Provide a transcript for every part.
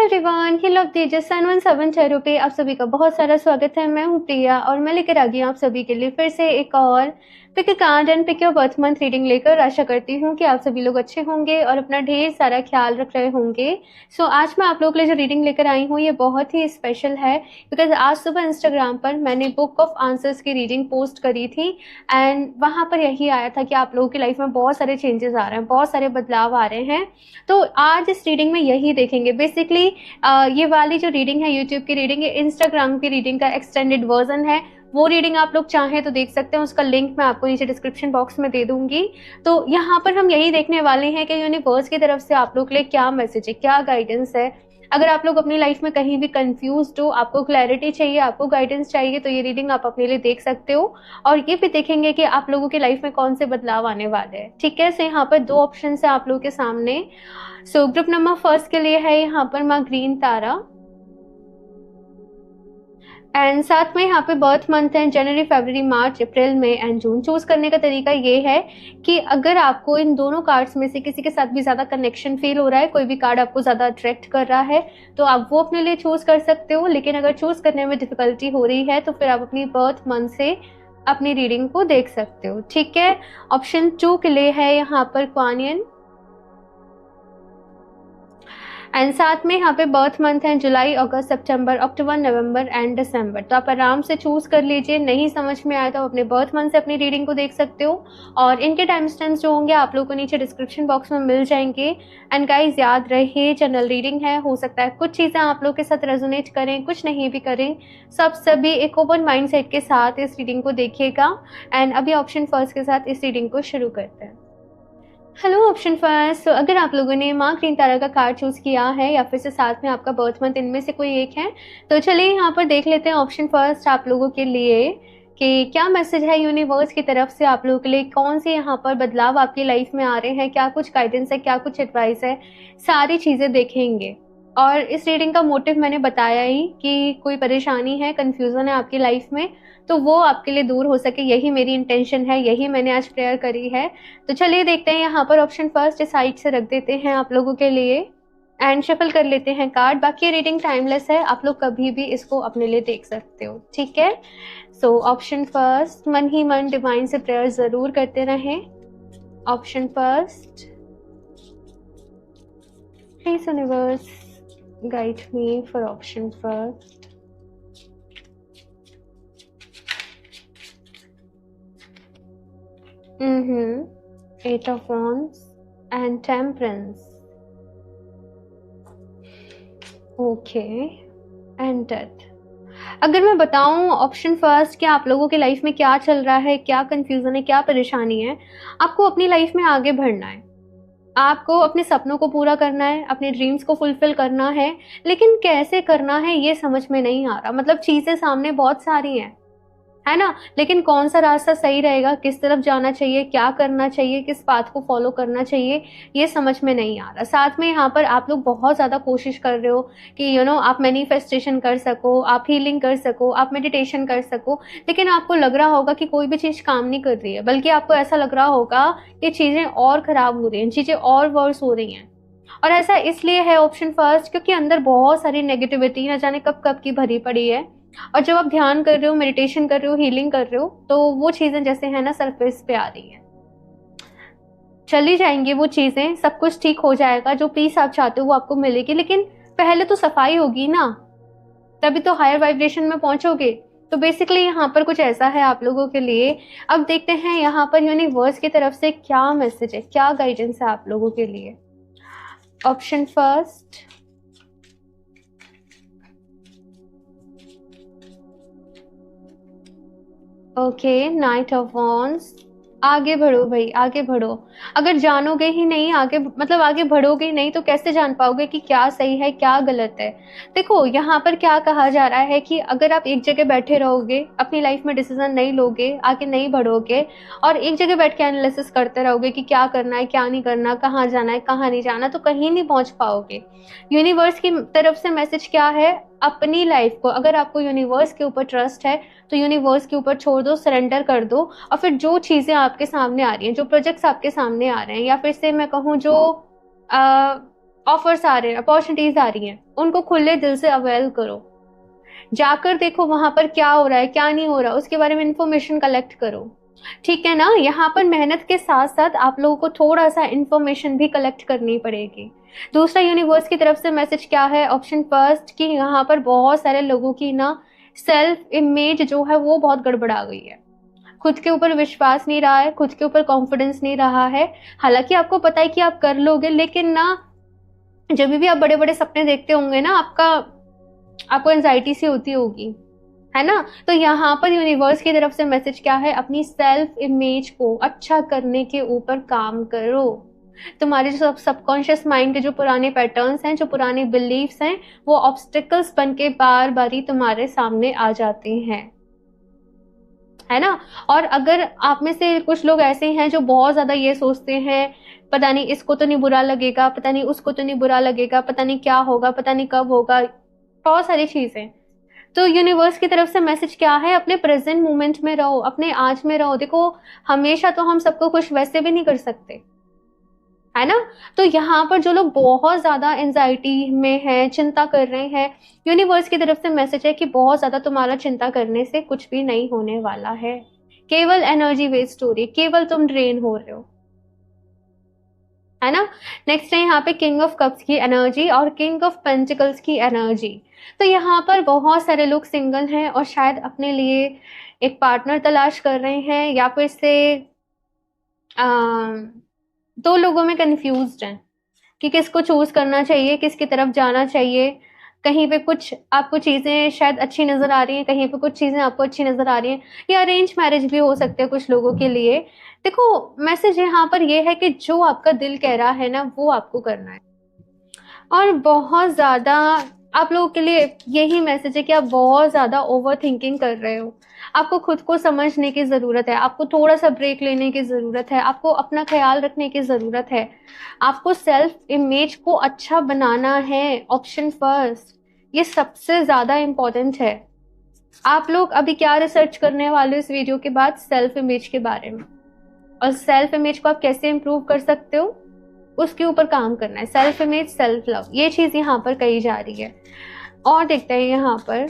Everyone, ही love तेजस 717 पे आप सभी का बहुत सारा स्वागत है। मैं हूँ प्रिया और मैं लेकर आ गई हूँ आप सभी के लिए फिर से एक और pick a card and pick your birth month reading लेकर। आशा करती हूँ कि आप सभी लोग अच्छे होंगे और अपना ढेर सारा ख्याल रख रहे होंगे। सो आज मैं आप लोगों के लिए जो रीडिंग लेकर आई हूँ ये बहुत ही स्पेशल है, बिकॉज आज सुबह इंस्टाग्राम पर मैंने बुक ऑफ आंसर्स की रीडिंग पोस्ट करी थी एंड वहाँ पर यही आया था कि आप लोगों की लाइफ में बहुत सारे चेंजेस आ रहे हैं, बहुत सारे बदलाव आ रहे हैं। तो आज इस रीडिंग में यही देखेंगे। बेसिकली ये वाली जो रीडिंग है यूट्यूब की रीडिंग, ये इंस्टाग्राम की रीडिंग का एक्सटेंडेड वर्जन है। वो रीडिंग आप लोग चाहें तो देख सकते हैं, उसका लिंक मैं आपको नीचे डिस्क्रिप्शन बॉक्स में दे दूंगी। तो यहाँ पर हम यही देखने वाले हैं कि यूनिवर्स की तरफ से आप लोग के लिए क्या मैसेज है, क्या गाइडेंस है। अगर आप लोग अपनी लाइफ में कहीं भी कंफ्यूज्ड हो, आपको क्लैरिटी चाहिए, आपको गाइडेंस चाहिए, तो ये रीडिंग आप अपने लिए देख सकते हो। और ये भी देखेंगे कि आप लोगों की लाइफ में कौन से बदलाव आने वाले हैं। ठीक है, सो यहाँ पर 2 ऑप्शन है आप लोगों के सामने। सो ग्रुप नंबर फर्स्ट के लिए है यहाँ पर माँ ग्रीन तारा एंड साथ में यहाँ पे बर्थ मंथ है जनवरी, फरवरी, मार्च, अप्रैल, मई एंड जून। चूज करने का तरीका ये है कि अगर आपको इन दोनों कार्ड्स में से किसी के साथ भी ज्यादा कनेक्शन फील हो रहा है, कोई भी कार्ड आपको ज्यादा अट्रैक्ट कर रहा है, तो आप वो अपने लिए चूज कर सकते हो। लेकिन अगर चूज करने में डिफिकल्टी हो रही है तो फिर आप अपनी बर्थ मंथ से अपनी रीडिंग को देख सकते हो। ठीक है, ऑप्शन 2 के लिए है यहाँ पर क्वानियन एंड साथ में यहाँ पे बर्थ मंथ है जुलाई, अगस्त, सितंबर, अक्टूबर, नवंबर एंड दिसंबर। तो आप आराम से चूज कर लीजिए। नहीं समझ में आया तो अपने बर्थ मंथ से अपनी रीडिंग को देख सकते हो और इनके टाइम स्टैम्प्स जो होंगे आप लोगों को नीचे डिस्क्रिप्शन बॉक्स में मिल जाएंगे। एंड गाइज याद रहे, जनरल रीडिंग है, हो सकता है कुछ चीजें आप लोग के साथ रेजोनेट करें, कुछ नहीं भी करें। सभी एक ओपन माइंड सेट के साथ इस रीडिंग को देखिएगा। एंड अभी ऑप्शन फर्स्ट के साथ इस रीडिंग को शुरू करते हैं। Hello option first. तो अगर आप लोगों ने माँ ग्रीन तारा का कार्ड चूज किया है या फिर से साथ में आपका बर्थ मंथ इनमें से कोई एक है, तो चलिए यहाँ पर देख लेते हैं ऑप्शन फर्स्ट आप लोगों के लिए कि क्या मैसेज है यूनिवर्स की तरफ से आप लोगों के लिए, कौन से यहाँ पर बदलाव आपकी लाइफ में आ रहे हैं, क्या कुछ गाइडेंस है, क्या कुछ एडवाइस है, सारी चीजें देखेंगे। और इस रीडिंग का मोटिव मैंने बताया ही कि कोई परेशानी है, कंफ्यूजन है आपकी लाइफ में, तो वो आपके लिए दूर हो सके, यही मेरी इंटेंशन है, यही मैंने आज प्रेयर करी है। तो चलिए देखते हैं यहाँ पर ऑप्शन फर्स्ट इस साइड से रख देते हैं आप लोगों के लिए एंड शफल कर लेते हैं कार्ड। बाकी रीडिंग टाइमलेस है, आप लोग कभी भी इसको अपने लिए देख सकते हो। ठीक है, सो ऑप्शन फर्स्ट, मन ही मन डिवाइन से प्रेयर जरूर करते रहें। Option first, please universe guide me for option first. Eight of Wands and Temperance. Okay, and Death. अगर मैं बताऊं ऑप्शन फर्स्ट कि आप लोगों की लाइफ में क्या चल रहा है, क्या कंफ्यूजन है, क्या परेशानी है, आपको अपनी लाइफ में आगे बढ़ना है, आपको अपने सपनों को पूरा करना है, अपने ड्रीम्स को फुलफिल करना है, लेकिन कैसे करना है ये समझ में नहीं आ रहा। मतलब चीजें सामने बहुत सारी हैं, है ना, लेकिन कौन सा रास्ता सही रहेगा, किस तरफ जाना चाहिए, क्या करना चाहिए, किस पाथ को फॉलो करना चाहिए, ये समझ में नहीं आ रहा। साथ में यहाँ पर आप लोग बहुत ज़्यादा कोशिश कर रहे हो कि आप मैनिफेस्टेशन कर सको, आप हीलिंग कर सको, आप मेडिटेशन कर सको, लेकिन आपको लग रहा होगा कि कोई भी चीज़ काम नहीं कर रही है, बल्कि आपको ऐसा लग रहा होगा कि चीज़ें और ख़राब हो रही हैं, चीज़ें और वर्स हो रही हैं। और ऐसा इसलिए है ऑप्शन फर्स्ट क्योंकि अंदर बहुत सारी नेगेटिविटी न जाने कब कब की भरी पड़ी है। और जब आप ध्यान कर रहे हो, मेडिटेशन कर रहे हो, हीलिंग कर रहे हो, तो वो चीजें जैसे है ना सरफेस पे आ रही है, चली जाएंगी वो चीजें, सब कुछ ठीक हो जाएगा, जो पीस आप चाहते हो वो आपको मिलेगी। लेकिन पहले तो सफाई होगी ना, तभी तो हायर वाइब्रेशन में पहुंचोगे। तो बेसिकली यहाँ पर कुछ ऐसा है आप लोगों के लिए। अब देखते हैं यहाँ पर यूनिवर्स की तरफ से क्या मैसेज है, क्या गाइडेंस है आप लोगों के लिए। Option first, okay, night of wands. आगे बढ़ो भाई, आगे बढ़ो। अगर जानोगे ही नहीं आगे, मतलब आगे बढ़ोगे ही नहीं, तो कैसे जान पाओगे कि क्या सही है क्या गलत है। देखो यहाँ पर क्या कहा जा रहा है कि अगर आप एक जगह बैठे रहोगे, अपनी लाइफ में डिसीजन नहीं लोगे, आगे नहीं बढ़ोगे और एक जगह बैठ के एनालिसिस करते रहोगे कि क्या करना है क्या नहीं करना, कहाँ जाना है कहाँ नहीं जाना, तो कहीं नहीं पहुंच पाओगे। यूनिवर्स की तरफ से मैसेज क्या है, अपनी लाइफ को, अगर आपको यूनिवर्स के ऊपर ट्रस्ट है तो यूनिवर्स के ऊपर छोड़ दो, सरेंडर कर दो। और फिर जो चीजें आपके सामने आ रही हैं, जो प्रोजेक्ट्स आपके सामने आ रहे हैं, या फिर से मैं कहूँ जो ऑफर्स आ रहे हैं, अपॉर्चुनिटीज आ रही हैं, उनको खुले दिल से अवेल करो। जाकर देखो वहां पर क्या हो रहा है, क्या नहीं हो रहा, उसके बारे में इंफॉर्मेशन कलेक्ट करो। ठीक है ना। यहाँ पर मेहनत के साथ साथ आप लोगों को थोड़ा सा इंफॉर्मेशन भी कलेक्ट करनी पड़ेगी। दूसरा, यूनिवर्स की तरफ से मैसेज क्या है, ऑप्शन फर्स्ट, कि यहाँ पर बहुत सारे लोगों की ना सेल्फ इमेज जो है वो बहुत गड़बड़ा गई है। खुद के ऊपर विश्वास नहीं रहा है, खुद के ऊपर कॉन्फिडेंस नहीं रहा है। हालांकि आपको पता है कि आप कर लोगे, लेकिन ना जब भी आप बड़े बड़े सपने देखते होंगे ना, आपको एंजाइटी सी होती होगी, है ना। तो यहाँ पर यूनिवर्स की तरफ से मैसेज क्या है, अपनी सेल्फ इमेज को अच्छा करने के ऊपर काम करो। तुम्हारे जो सबकॉन्शियस माइंड के जो पुराने पैटर्न्स हैं, जो पुराने बिलीफ्स हैं, वो ऑब्स्टिकल्स बन के बार बारी तुम्हारे सामने आ जाते हैं, है ना। और अगर आप में से कुछ लोग ऐसे हैं जो बहुत ज्यादा ये सोचते हैं, पता नहीं इसको तो नहीं बुरा लगेगा, पता नहीं उसको तो नहीं बुरा लगेगा, पता नहीं क्या होगा, पता नहीं कब होगा, बहुत सारी चीजें। तो यूनिवर्स की तरफ से मैसेज क्या है, अपने प्रेजेंट मोमेंट में रहो, अपने आज में रहो। देखो, हमेशा तो हम सबको खुश वैसे भी नहीं कर सकते, है ना। तो यहाँ पर जो लोग बहुत ज्यादा एंजाइटी में हैं, चिंता कर रहे हैं, यूनिवर्स की तरफ से मैसेज है कि बहुत ज्यादा तुम्हारा चिंता करने से कुछ भी नहीं होने वाला है। केवल एनर्जी वेस्ट हो रही है, केवल तुम ड्रेन हो रहे हो, है ना। नेक्स्ट है यहाँ पे किंग ऑफ कप्स की एनर्जी और किंग ऑफ पेंटिकल्स की एनर्जी। तो यहाँ पर बहुत सारे लोग सिंगल हैं और शायद अपने लिए एक पार्टनर तलाश कर रहे हैं, या फिर से दो लोगों में कंफ्यूज्ड हैं कि किसको चूज करना चाहिए, किसकी तरफ जाना चाहिए। कहीं पे कुछ आपको चीजें शायद अच्छी नजर आ रही हैं, कहीं पे कुछ चीजें आपको अच्छी नजर आ रही हैं, या अरेंज मैरिज भी हो सकते हैं कुछ लोगों के लिए। देखो, मैसेज यहाँ पर यह है कि जो आपका दिल कह रहा है ना, वो आपको करना है। और बहुत ज्यादा आप लोगों के लिए यही मैसेज है कि आप बहुत ज्यादा ओवर थिंकिंग कर रहे हो। आपको खुद को समझने की जरूरत है, आपको थोड़ा सा ब्रेक लेने की जरूरत है, आपको अपना ख्याल रखने की जरूरत है, आपको सेल्फ इमेज को अच्छा बनाना है। ऑप्शन फर्स्ट, ये सबसे ज्यादा इंपॉर्टेंट है। आप लोग अभी क्या रिसर्च करने वाले हो इस वीडियो के बाद, सेल्फ इमेज के बारे में, और सेल्फ इमेज को आप कैसे इंप्रूव कर सकते हो उसके ऊपर काम करना है। सेल्फ इमेज, सेल्फ लव, ये चीज यहाँ पर कही जा रही है। और देखते हैं यहाँ पर,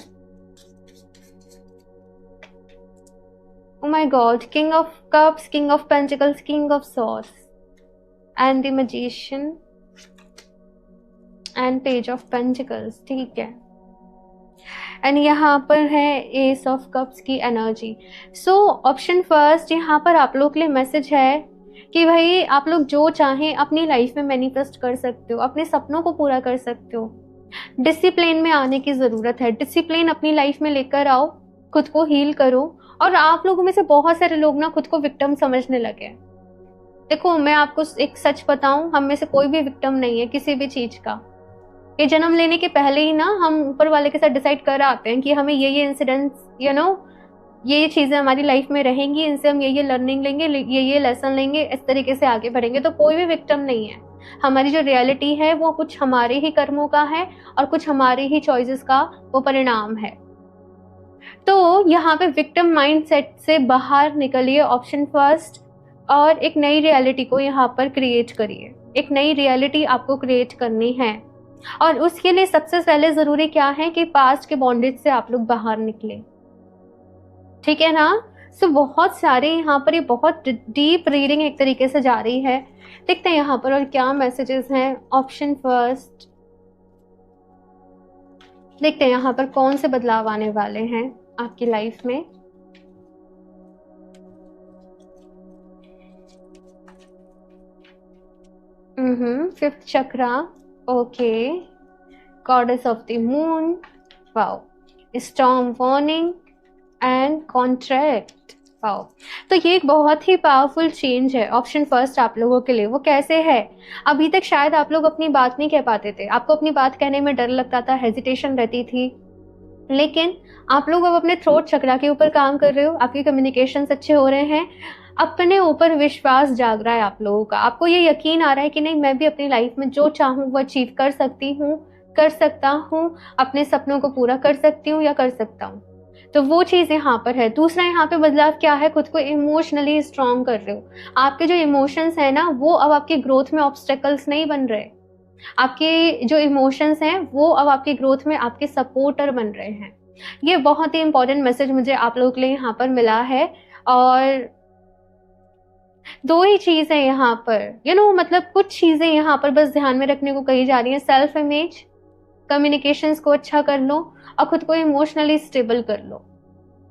oh my god, king of cups, king of pentacles, king of swords and the magician and page of pentacles, ठीक है। एंड यहाँ पर है एस ऑफ कप्स की एनर्जी। सो ऑप्शन फर्स्ट, यहाँ पर आप लोग के लिए मैसेज है कि भाई आप लोग जो चाहें अपनी लाइफ में मैनिफेस्ट कर सकते हो, अपने सपनों को पूरा कर सकते हो। डिसिप्लिन में आने की जरूरत है, डिसिप्लिन अपनी लाइफ में लेकर आओ, खुद को हील करो। और आप लोगों में से बहुत सारे लोग ना खुद को विक्टिम समझने लगे। देखो, मैं आपको एक सच बताऊं, हम में से कोई भी विक्टिम नहीं है किसी भी चीज का। ये जन्म लेने के पहले ही ना हम ऊपर वाले के साथ डिसाइड कर आते हैं कि हमें ये इंसिडेंट्स, ये चीजें हमारी लाइफ में रहेंगी, इनसे हम ये लर्निंग लेंगे, ये लेसन लेंगे, इस तरीके से आगे बढ़ेंगे। तो कोई भी विक्टिम नहीं है। हमारी जो रियलिटी है वो कुछ हमारे ही कर्मों का है और कुछ हमारे ही चॉइसेस का वो परिणाम है। तो यहाँ पे विक्टिम माइंडसेट से बाहर निकलिए, ऑप्शन फर्स्ट, और एक नई रियलिटी को यहाँ पर क्रिएट करिए। एक नई रियलिटी आपको क्रिएट करनी है, और उसके लिए सबसे पहले जरूरी क्या है कि पास्ट के बॉन्डेज से आप लोग बाहर निकले, ठीक है ना। सो बहुत सारे यहाँ पर ये बहुत डीप रीडिंग एक तरीके से जा रही है। देखते हैं यहाँ पर और क्या मैसेजेस हैं। ऑप्शन फर्स्ट, देखते हैं यहाँ पर कौन से बदलाव आने वाले हैं आपकी लाइफ में। Fifth chakra, okay, goddess of the moon, wow, storm warning and contract, wow. तो ये एक बहुत ही पावरफुल चेंज है ऑप्शन फर्स्ट आप लोगों के लिए। वो कैसे है, अभी तक शायद आप लोग अपनी बात नहीं कह पाते थे, आपको अपनी बात कहने में डर लगता था, हेजिटेशन रहती थी, लेकिन आप लोग अब अपने थ्रोट चक्रा के ऊपर काम कर रहे हो, आपके कम्युनिकेशन अच्छे हो रहे हैं, अपने ऊपर विश्वास जाग रहा है आप लोगों का। आपको ये यकीन आ रहा है कि नहीं, मैं भी अपनी लाइफ में जो चाहूँ वो अचीव कर सकती हूँ, कर सकता हूँ, अपने सपनों को पूरा कर सकती हूँ या कर सकता हूँ। तो वो चीज यहाँ पर है। दूसरा यहाँ पे बदलाव क्या है, खुद को इमोशनली स्ट्रांग कर रहे हो। आपके जो इमोशंस है ना, वो अब आपकी ग्रोथ में ऑब्स्टेकल्स नहीं बन रहे। आपके जो इमोशंस हैं वो अब आपकी ग्रोथ में आपके सपोर्टर बन रहे हैं। ये बहुत ही इंपॉर्टेंट मैसेज मुझे आप लोगों के लिए यहाँ पर मिला है। और दो ही चीज है यहाँ पर, मतलब कुछ चीजें यहाँ पर बस ध्यान में रखने को कही जा रही है। सेल्फ इमेज, कम्युनिकेशंस को अच्छा कर लो और खुद को इमोशनली स्टेबल कर लो,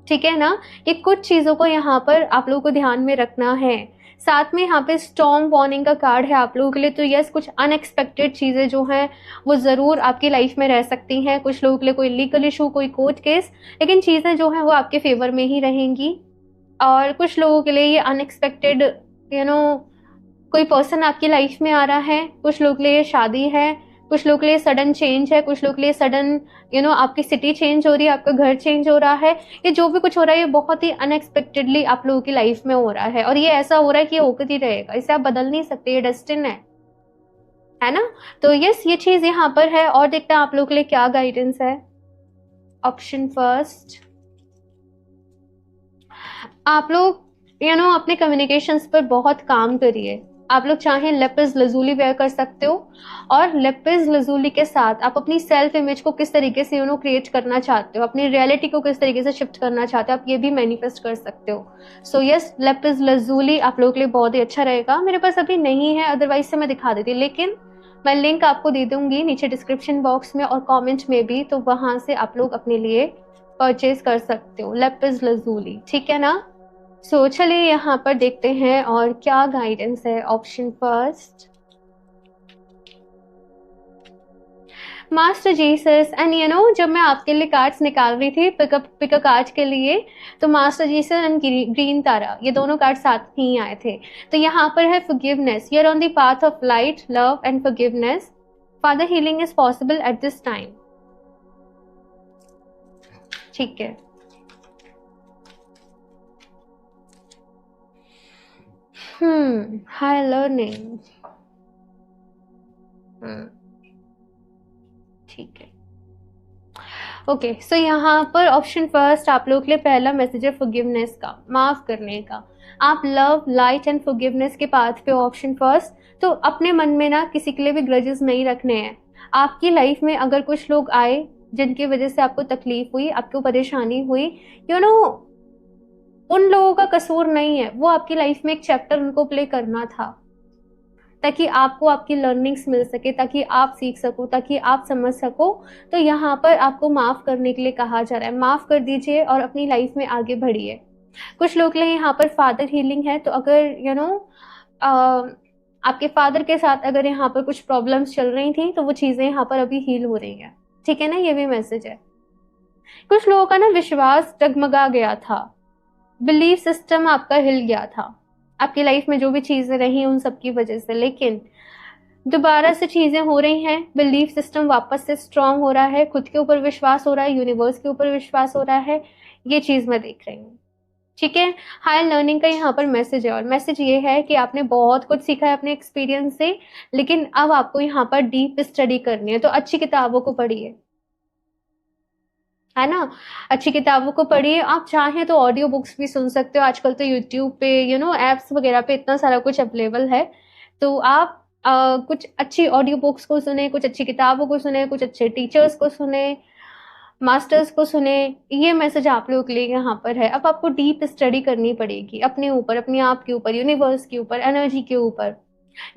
ठीक है ना। ये कुछ चीजों को यहाँ पर आप लोगों को ध्यान में रखना है। साथ में यहाँ पे स्टॉर्म वार्निंग का कार्ड है आप लोगों के लिए। तो यस, कुछ अनएक्सपेक्टेड चीजें जो हैं वो जरूर आपकी लाइफ में रह सकती हैं। कुछ लोगों के लिए कोई लीगल इशू, कोई कोर्ट केस, लेकिन चीजें जो हैं वो आपके फेवर में ही रहेंगी। और कुछ लोगों के लिए ये अनएक्सपेक्टेड कोई पर्सन आपकी लाइफ में आ रहा है। कुछ लोगों के लिए शादी है, कुछ लोगों के लिए सडन चेंज है, कुछ लोगों के लिए सडन आपकी सिटी चेंज हो रही है, आपका घर चेंज हो रहा है। ये जो भी कुछ हो रहा है ये बहुत ही अनएक्सपेक्टेडली आप लोगों की लाइफ में हो रहा है, और ये ऐसा हो रहा है कि ये होकर ही रहेगा, इसे आप बदल नहीं सकते, ये डेस्टिन है ना। तो यस, ये चीज यहाँ पर है। और देखते हैं आप लोगों के लिए क्या गाइडेंस है। ऑप्शन फर्स्ट, आप लोग अपने कम्युनिकेशंस पर बहुत काम करिए। आप लोग चाहें लेपिस लजूली वेयर कर सकते हो, और लेपिस लजूली के साथ आप अपनी सेल्फ इमेज को किस तरीके से क्रिएट करना चाहते हो, अपनी रियलिटी को किस तरीके से शिफ्ट करना चाहते हो, आप ये भी मैनिफेस्ट कर सकते हो। सो यस, लेपिस लजूली आप लोगों के लिए बहुत ही अच्छा रहेगा। मेरे पास अभी नहीं है, अदरवाइज से मैं दिखा देती, लेकिन मैं लिंक आपको दे दूंगी नीचे डिस्क्रिप्शन बॉक्स में और कॉमेंट में भी, तो वहां से आप लोग अपने लिए परचेज कर सकते हो लेपिस लजूली, ठीक है ना। सो चलिए यहाँ पर देखते हैं और क्या गाइडेंस है। Option first, master Jesus. And जब मैं आपके लिए कार्ड्स निकाल रही थी पिक अ कार्ड के लिए, तो मास्टर जीसस एंड ग्रीन तारा, ये दोनों कार्ड साथ ही आए थे। तो यहाँ पर है forgiveness, you are on the path of light, love and forgiveness. Father healing is possible at this time, ठीक है। हाई लर्निंग, ठीक है। ओके, सो यहाँ पर ऑप्शन फर्स्ट आप लोग के लिए पहला मैसेज है फॉरगिवनेस का, माफ करने का। आप लव, लाइट एंड फॉरगिवनेस के पाथ पे ऑप्शन फर्स्ट। तो अपने मन में ना किसी के लिए भी ग्रजेस नहीं रखने हैं। आपकी लाइफ में अगर कुछ लोग आए जिनकी वजह से आपको तकलीफ हुई, आपको परेशानी हुई, उन लोगों का कसूर नहीं है, वो आपकी लाइफ में एक चैप्टर उनको प्ले करना था, ताकि आपको आपकी लर्निंग्स मिल सके, ताकि आप सीख सको, ताकि आप समझ सको। तो यहाँ पर आपको माफ करने के लिए कहा जा रहा है, माफ कर दीजिए और अपनी लाइफ में आगे बढ़िए। कुछ लोग के लिए यहाँ पर फादर हीलिंग है, तो अगर आपके फादर के साथ अगर यहाँ पर कुछ प्रॉब्लम्स चल रही थी तो वो चीजें यहाँ पर अभी हील हो रही है, ठीक है ना। ये भी मैसेज है। कुछ लोगों का ना विश्वास डगमगा गया था, बिलीफ सिस्टम आपका हिल गया था आपकी लाइफ में, जो भी चीजें रही उन सब की वजह से, लेकिन दोबारा से चीजें हो रही हैं, बिलीफ सिस्टम वापस से स्ट्रांग हो रहा है, खुद के ऊपर विश्वास हो रहा है, यूनिवर्स के ऊपर विश्वास हो रहा है। ये चीज मैं देख रही हूँ, ठीक है। हायर लर्निंग का यहाँ पर मैसेज है, और मैसेज ये है कि आपने बहुत कुछ सीखा है अपने एक्सपीरियंस से, लेकिन अब आपको यहाँ पर डीप स्टडी करनी है। तो अच्छी किताबों को पढ़िए, है ना, अच्छी किताबों को पढ़िए। आप चाहें तो ऑडियो बुक्स भी सुन सकते हो, आजकल तो यूट्यूब पे एप्स वगैरह पे इतना सारा कुछ अवेलेबल है। तो आप कुछ अच्छी ऑडियो बुक्स को सुने, कुछ अच्छी किताबों को सुने, कुछ अच्छे टीचर्स को सुने, मास्टर्स को सुने। ये मैसेज आप लोगों के लिए यहाँ पर है। अब आपको डीप स्टडी करनी पड़ेगी अपने ऊपर, अपने आप के ऊपर, यूनिवर्स के ऊपर, एनर्जी के ऊपर,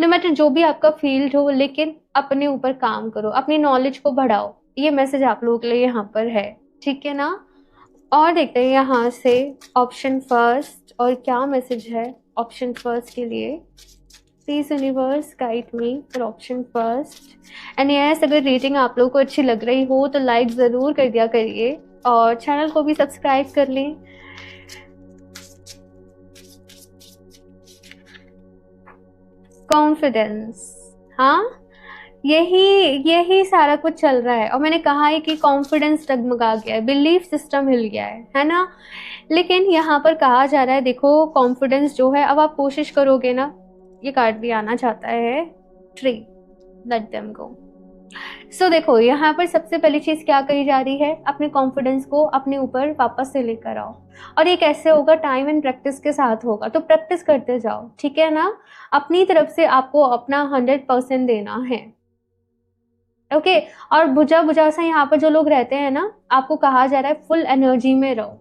नो मैटर जो भी आपका फील्ड हो, लेकिन अपने ऊपर काम करो, अपनी नॉलेज को बढ़ाओ। ये मैसेज आप लोगों के लिए यहाँ पर है, ठीक है ना। और देखते हैं यहाँ से ऑप्शन फर्स्ट और क्या मैसेज है ऑप्शन फर्स्ट के लिए। Please universe guide me for option first. And yes, अगर रेटिंग आप लोगों को अच्छी लग रही हो तो लाइक ज़रूर कर दिया करिए और चैनल को भी सब्सक्राइब कर लें। कॉन्फिडेंस, हाँ, यही सारा कुछ चल रहा है। और मैंने कहा है कि कॉन्फिडेंस डगमगा गया है, बिलीफ सिस्टम हिल गया है ना। लेकिन यहाँ पर कहा जा रहा है, देखो कॉन्फिडेंस जो है, अब आप कोशिश करोगे ना, ये कार्ड भी आना चाहता है, ट्री, लेट देम गो। सो देखो यहाँ पर सबसे पहली चीज क्या कही जा रही है, अपने कॉन्फिडेंस को अपने ऊपर वापस से लेकर आओ। और ये कैसे होगा, टाइम एंड प्रैक्टिस के साथ होगा, तो प्रैक्टिस करते जाओ, ठीक है ना। अपनी तरफ से आपको अपना 100% देना है, ओके। और बुझा बुझा सा यहाँ पर जो लोग रहते हैं ना, आपको कहा जा रहा है फुल एनर्जी में रहो,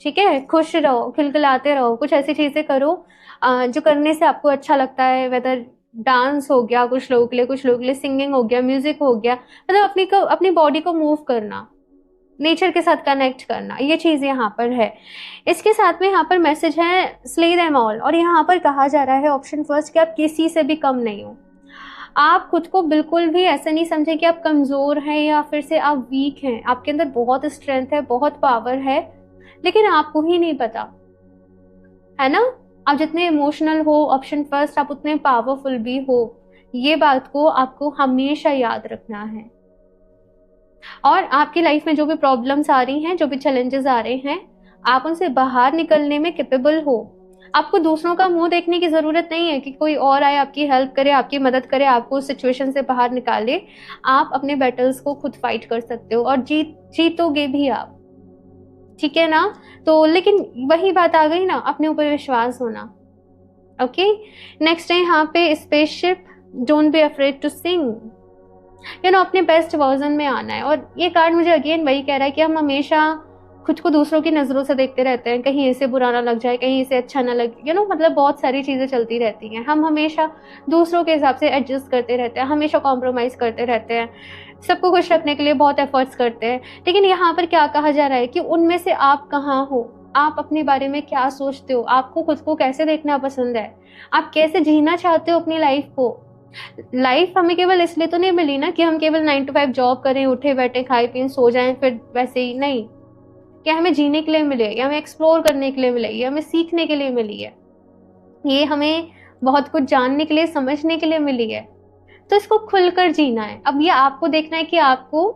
ठीक है, खुश रहो, खिलखिलाते रहो, कुछ ऐसी चीजें करो जो करने से आपको अच्छा लगता है। वेदर डांस हो गया कुछ लोगों के लिए सिंगिंग हो गया, म्यूजिक हो गया, मतलब अपनी बॉडी को मूव करना, नेचर के साथ कनेक्ट करना, ये चीज यहाँ पर है। इसके साथ में यहाँ पर मैसेज है स्ले देम ऑल, और यहाँ पर कहा जा रहा है ऑप्शन फर्स्ट कि आप किसी से भी कम नहीं हो। आप खुद को बिल्कुल भी ऐसा नहीं समझे कि आप कमजोर हैं या फिर से आप वीक हैं। आपके अंदर बहुत स्ट्रेंथ है, बहुत पावर है, लेकिन आपको ही नहीं पता, है ना। आप जितने इमोशनल हो ऑप्शन फर्स्ट, आप उतने पावरफुल भी हो। ये बात को आपको हमेशा याद रखना है। और आपकी लाइफ में जो भी प्रॉब्लम्स आ रही हैं, जो भी चैलेंजेस आ रहे हैं, आप उनसे बाहर निकलने में कैपेबल हो। आपको दूसरों का मुंह देखने की जरूरत नहीं है कि कोई और आए आपकी हेल्प करे, आपकी मदद करे, आपको उस सिचुएशन से बाहर निकाले। आप अपने बैटल्स को खुद फाइट कर सकते हो और जीतोगे भी आप, ठीक है ना। तो लेकिन वही बात आ गई ना, अपने ऊपर विश्वास होना। ओके, नेक्स्ट है यहाँ पे spaceship, don't be afraid to sing, अपने बेस्ट वर्जन में आना है। और ये कार्ड मुझे अगेन वही कह रहा है कि हम हमेशा खुद को दूसरों की नजरों से देखते रहते हैं, कहीं इसे बुरा ना लग जाए, कहीं इसे अच्छा ना लगे, मतलब बहुत सारी चीजें चलती रहती हैं। हम हमेशा दूसरों के हिसाब से एडजस्ट करते रहते हैं, हमेशा कॉम्प्रोमाइज करते रहते हैं, सबको खुश रखने के लिए बहुत एफर्ट्स करते हैं। लेकिन यहाँ पर क्या कहा जा रहा है कि उनमें से आप कहाँ हो, आप अपने बारे में क्या सोचते हो, आपको खुद को कैसे देखना पसंद है, आप कैसे जीना चाहते हो अपनी लाइफ को। लाइफ हमें केवल इसलिए तो नहीं मिली ना कि हम केवल 9 to 5 जॉब करें, उठे बैठे खाए पिए सो जाएं फिर वैसे ही नहीं। क्या हमें जीने के लिए मिले, या हमें एक्सप्लोर करने के लिए मिले, या हमें सीखने के लिए मिली है, ये हमें बहुत कुछ जानने के लिए, समझने के लिए मिली है। तो इसको खुलकर जीना है। अब ये आपको देखना है कि आपको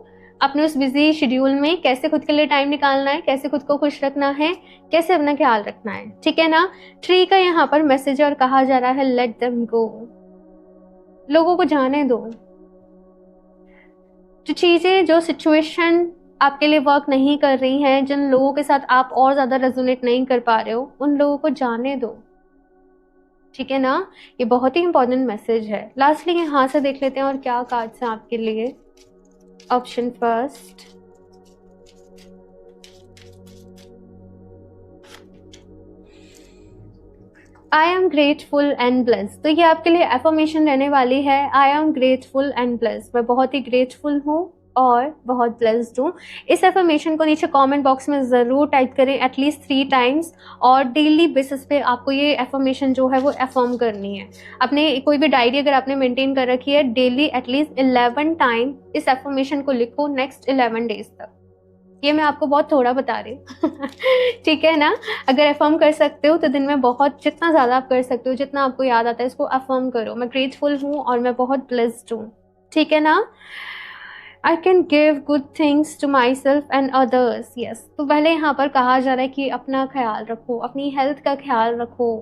अपने उस बिजी शेड्यूल में कैसे खुद के लिए टाइम निकालना है, कैसे खुद को खुश रखना है, कैसे अपना ख्याल रखना है, ठीक है ना। 3 का यहाँ पर मैसेज और कहा जा रहा है लेट देम गो, लोगों को जाने दो। जो चीजें, जो सिचुएशन आपके लिए वर्क नहीं कर रही हैं, जिन लोगों के साथ आप और ज्यादा रेजोनेट नहीं कर पा रहे हो, उन लोगों को जाने दो, ठीक है ना। ये बहुत ही इंपॉर्टेंट मैसेज है। लास्टली यहां से देख लेते हैं और क्या कार्ड्स हैं आपके लिए। Option first, I am grateful and blessed. तो ये आपके लिए एफर्मेशन रहने वाली है। I am grateful and blessed, मैं बहुत ही ग्रेटफुल हूँ और बहुत ब्लेस्ड हूँ। इस एफर्मेशन को नीचे कमेंट बॉक्स में ज़रूर टाइप करें एटलीस्ट 3 टाइम्स, और डेली बेसिस पे आपको ये एफर्मेशन जो है वो एफर्म करनी है। अपने कोई भी डायरी अगर आपने मेंटेन कर रखी है, डेली एटलीस्ट 11 टाइम इस एफर्मेशन को लिखो नेक्स्ट 11 डेज तक। ये मैं आपको बहुत थोड़ा बता रही हूँ ठीक है ना। अगर अफर्म कर सकते हो तो दिन में बहुत, जितना ज़्यादा आप कर सकते हो, जितना आपको याद आता है, इसको अफर्म करो। मैं ग्रेटफुल हूँ और मैं बहुत ब्लेस्ड हूँ, ठीक है ना। I can give good things to myself and others, yes. तो पहले यहाँ पर कहा जा रहा है कि अपना ख्याल रखो, अपनी हेल्थ का ख्याल रखो।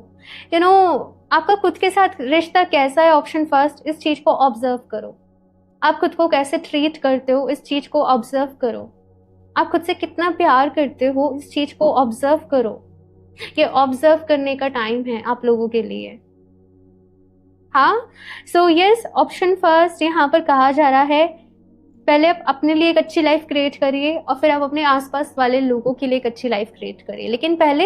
आपका खुद के साथ रिश्ता कैसा है, ऑप्शन फर्स्ट, इस चीज़ को ऑब्जर्व करो। आप खुद को कैसे ट्रीट करते हो, इस चीज़ को ऑब्जर्व करो। आप खुद से कितना प्यार करते हो, इस चीज को ऑब्जर्व करो। ये ऑब्जर्व करने का टाइम है आप लोगों के लिए। हाँ, सो यस, ऑप्शन फर्स्ट यहाँ पर कहा जा रहा है पहले आप अपने लिए एक अच्छी लाइफ क्रिएट करिए और फिर आप अपने आसपास वाले लोगों के लिए एक अच्छी लाइफ क्रिएट करिए। लेकिन पहले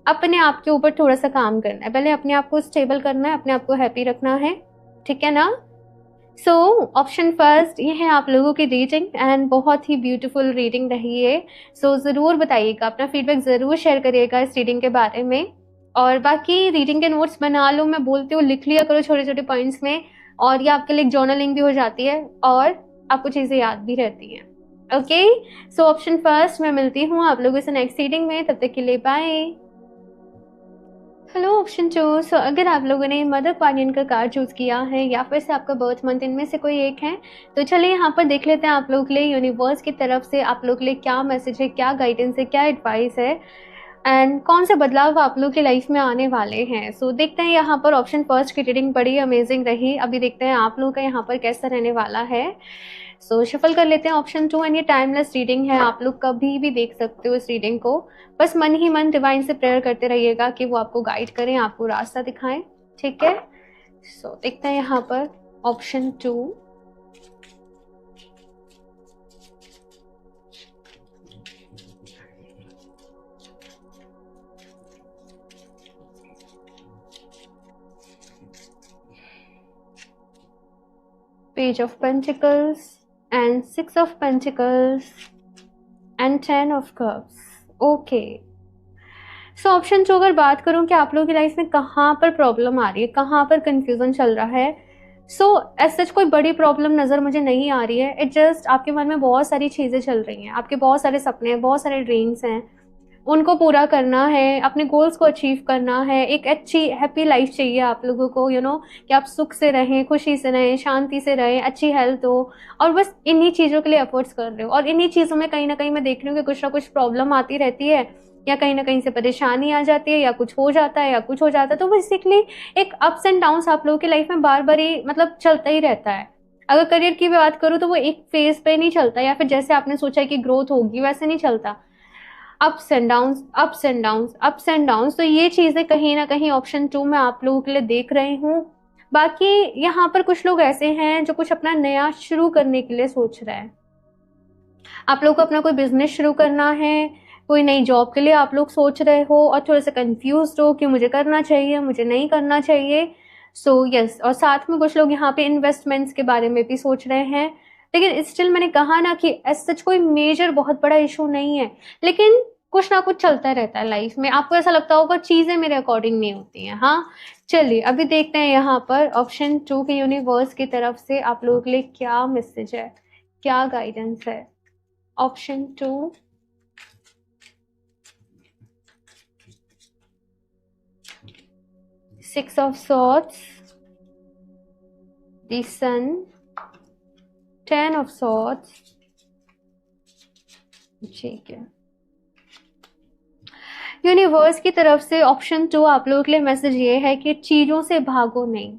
अपने आप के ऊपर थोड़ा सा काम करना है, पहले अपने आप को स्टेबल करना है, अपने आप को हैप्पी रखना है, ठीक है ना। सो ऑप्शन फर्स्ट, ये है आप लोगों की रीडिंग एंड बहुत ही ब्यूटीफुल रीडिंग रही है। सो ज़रूर बताइएगा, अपना फीडबैक ज़रूर शेयर करिएगा इस रीडिंग के बारे में। और बाकी रीडिंग के नोट्स बना लो, मैं बोलती हूँ लिख लिया करो छोटे छोटे पॉइंट्स में, और ये आपके लिए जर्नलिंग भी हो जाती है और आपको चीज़ें याद भी रहती हैं। ओके, सो ऑप्शन फर्स्ट, मैं मिलती हूँ आप लोगों से नेक्स्ट रीडिंग में, तब तक के लिए बाय। हेलो ऑप्शन 2, सो अगर आप लोगों ने मदर गार्डियन का कार्ड चूज किया है या फिर से आपका बर्थ मंथ इनमें से कोई एक है, तो चलिए यहाँ पर देख लेते हैं आप लोगों के लिए यूनिवर्स की तरफ से आप लोगों के लिए क्या मैसेज है, क्या गाइडेंस है, क्या एडवाइस है एंड कौन से बदलाव आप लोगों की लाइफ में आने वाले हैं। सो देखते हैं यहाँ पर ऑप्शन फर्स्ट की रीडिंग बड़ी अमेजिंग रही। अभी देखते हैं आप लोगों का यहाँ पर कैसा रहने वाला है। सो शफल कर लेते हैं ऑप्शन 2 एंड ये टाइमलेस रीडिंग है, आप लोग कभी भी देख सकते हो इस रीडिंग को। बस मन ही मन डिवाइन से प्रेयर करते रहिएगा कि वो आपको गाइड करें, आपको रास्ता दिखाएं, ठीक है। सो देखते हैं यहाँ पर option 2, Page of Pentacles and Six of Pentacles and Ten of Cups. Okay, so option 2 अगर बात करूं कि आप लोगों की लाइफ में कहाँ पर प्रॉब्लम आ रही है, कहाँ पर कंफ्यूजन चल रहा है, सो एज सच कोई बड़ी प्रॉब्लम नज़र मुझे नहीं आ रही है. इट जस्ट आपके मन में बहुत सारी चीज़ें चल रही हैं, आपके बहुत सारे सपने हैं, बहुत सारे ड्रीम्स हैं, उनको पूरा करना है, अपने गोल्स को अचीव करना है. एक अच्छी हैप्पी लाइफ चाहिए आप लोगों को, यू नो, कि आप सुख से रहें, खुशी से रहें, शांति से रहें, अच्छी हेल्थ हो, और बस इन्हीं चीज़ों के लिए एफर्ट्स कर रहे हो. और इन्हीं चीज़ों में कहीं ना कहीं मैं देख रही हूँ कि कुछ ना कुछ प्रॉब्लम आती रहती है, या कहीं ना कहीं से परेशानी आ जाती है, या कुछ हो जाता है, या कुछ हो जाता है. तो बेसिकली एक अप्स एंड डाउन्स आप लोगों की लाइफ में बार बार ही मतलब चलता ही रहता है. अगर करियर की बात करूँ तो वो एक फेज पे नहीं चलता, या फिर जैसे आपने सोचा कि ग्रोथ होगी वैसे नहीं चलता. Ups and downs, ups and downs, ups and downs. तो ये चीज़ें कहीं ना कहीं ऑप्शन 2 में आप लोगों के लिए देख रही हूँ. बाकी यहाँ पर कुछ लोग ऐसे हैं जो कुछ अपना नया शुरू करने के लिए सोच रहे हैं. आप लोग को अपना कोई बिजनेस शुरू करना है, कोई नई जॉब के लिए आप लोग सोच रहे हो और थोड़े से कंफ्यूज हो कि मुझे करना चाहिए, मुझे नहीं करना चाहिए. सो यस, और साथ में कुछ लोग यहाँ पे इन्वेस्टमेंट्स के बारे में भी सोच रहे हैं. लेकिन स्टिल मैंने कहा ना कि एज सच कोई मेजर बहुत बड़ा इशू नहीं है, लेकिन कुछ ना कुछ चलता रहता है लाइफ में. आपको ऐसा लगता होगा चीज़ें मेरे अकॉर्डिंग नहीं होती हैं. हाँ, चलिए अभी देखते हैं यहाँ पर ऑप्शन 2 के यूनिवर्स की तरफ से आप लोगों के लिए क्या मैसेज है, क्या गाइडेंस है. Option 2, Six of Swords, the Sun, Ten of Swords. ठीक है, यूनिवर्स की तरफ से ऑप्शन 2 आप लोगों के लिए मैसेज ये है कि चीजों से भागो नहीं.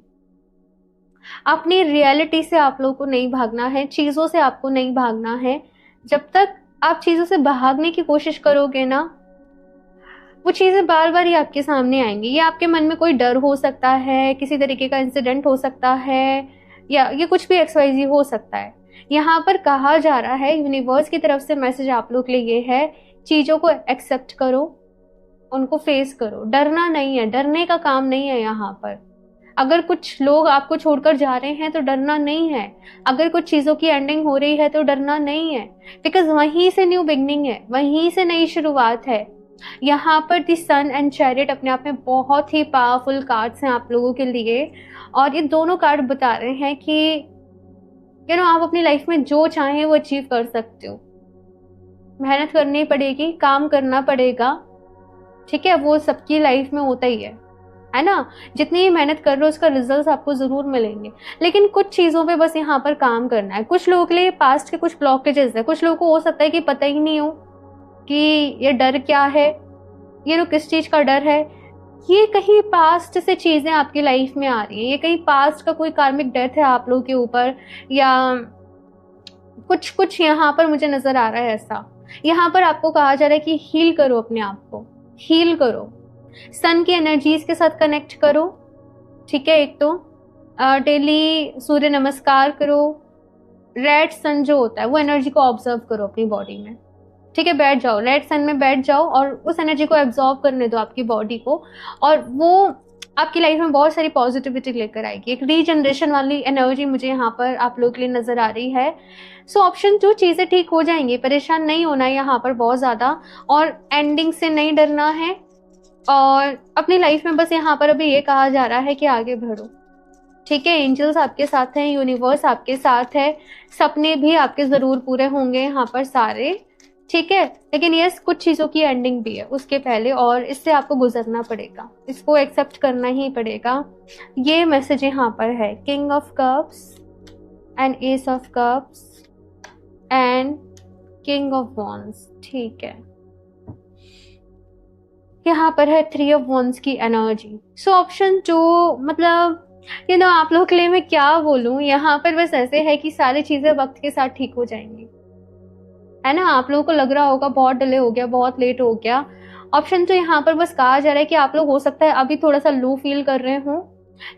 अपनी रियलिटी से आप लोगों को नहीं भागना है, चीजों से आपको नहीं भागना है. जब तक आप चीजों से भागने की कोशिश करोगे ना, वो चीज़ें बार बार ही आपके सामने आएंगी. ये आपके मन में कोई डर हो सकता है, किसी तरीके का इंसिडेंट हो सकता है, या ये कुछ भी XYZ हो सकता है. यहाँ पर कहा जा रहा है, यूनिवर्स की तरफ से मैसेज आप लोग के लिए ये है, चीज़ों को एक्सेप्ट करो, उनको फेस करो. डरना नहीं है, डरने का काम नहीं है यहाँ पर. अगर कुछ लोग आपको छोड़कर जा रहे हैं तो डरना नहीं है. अगर कुछ चीज़ों की एंडिंग हो रही है तो डरना नहीं है, बिकॉज वहीं से न्यू बिगनिंग है, वहीं से नई शुरुआत है. यहाँ पर दी सन एंड चैरियट अपने आप में बहुत ही पावरफुल कार्ड्स हैं आप लोगों के लिए. और ये दोनों कार्ड बता रहे हैं कि यू नो, आप अपनी लाइफ में जो चाहें वो अचीव कर सकते हो. मेहनत करनी पड़ेगी, काम करना पड़ेगा, ठीक है, वो सबकी लाइफ में होता ही है ना. जितनी ही मेहनत कर रहे हो उसका रिजल्ट आपको ज़रूर मिलेंगे. लेकिन कुछ चीज़ों पे बस यहाँ पर काम करना है. कुछ लोगों के लिए पास्ट के कुछ ब्लॉकेजेस है. कुछ लोगों को हो सकता है कि पता ही नहीं हो कि ये डर क्या है, ये किस चीज़ का डर है. ये कहीं पास्ट से चीज़ें आपकी लाइफ में आ रही हैं, ये कहीं पास्ट का कोई कार्मिक डेथ है आप लोगों के ऊपर, या कुछ कुछ यहाँ पर मुझे नज़र आ रहा है ऐसा. यहाँ पर आपको कहा जा रहा है कि हील करो, अपने आप को हील करो, सन की एनर्जीज के साथ कनेक्ट करो. ठीक है, एक तो डेली सूर्य नमस्कार करो, रेड सन जो होता है वो एनर्जी को ऑब्जर्व करो अपनी बॉडी में. ठीक है, बैठ जाओ, रेड सन में बैठ जाओ और उस एनर्जी को एब्जॉर्ब करने दो आपकी बॉडी को, और वो आपकी लाइफ में बहुत सारी पॉजिटिविटी लेकर आएगी. एक रीजनरेशन वाली एनर्जी मुझे यहाँ पर आप लोगों के लिए नज़र आ रही है. सो ऑप्शन 2, चीज़ें ठीक हो जाएंगी, परेशान नहीं होना है यहाँ पर बहुत ज़्यादा, और एंडिंग से नहीं डरना है. और अपनी लाइफ में बस यहाँ पर अभी ये कहा जा रहा है कि आगे बढ़ो. ठीक है, एंजल्स आपके साथ हैं, यूनिवर्स आपके साथ है, सपने भी आपके ज़रूर पूरे होंगे यहाँ पर सारे. ठीक है, लेकिन यस, कुछ चीज़ों की एंडिंग भी है उसके पहले, और इससे आपको गुजरना पड़ेगा, इसको एक्सेप्ट करना ही पड़ेगा. ये मैसेज यहाँ पर है, king of cups and S of cups and king of wands. ठीक है, यहाँ पर है 3 ऑफ वॉन्ड्स की एनर्जी. सो ऑप्शन 2, मतलब यू नो, आप लोगों के लिए मैं क्या बोलूँ, यहाँ पर बस ऐसे है कि सारी चीज़ें वक्त के साथ ठीक हो जाएंगी, है ना. आप लोगों को लग रहा होगा बहुत डिले हो गया, बहुत लेट हो गया. ऑप्शन 2 यहाँ पर बस कहा जा रहा है कि आप लोग हो सकता है अभी थोड़ा सा लो फील कर रहे हो,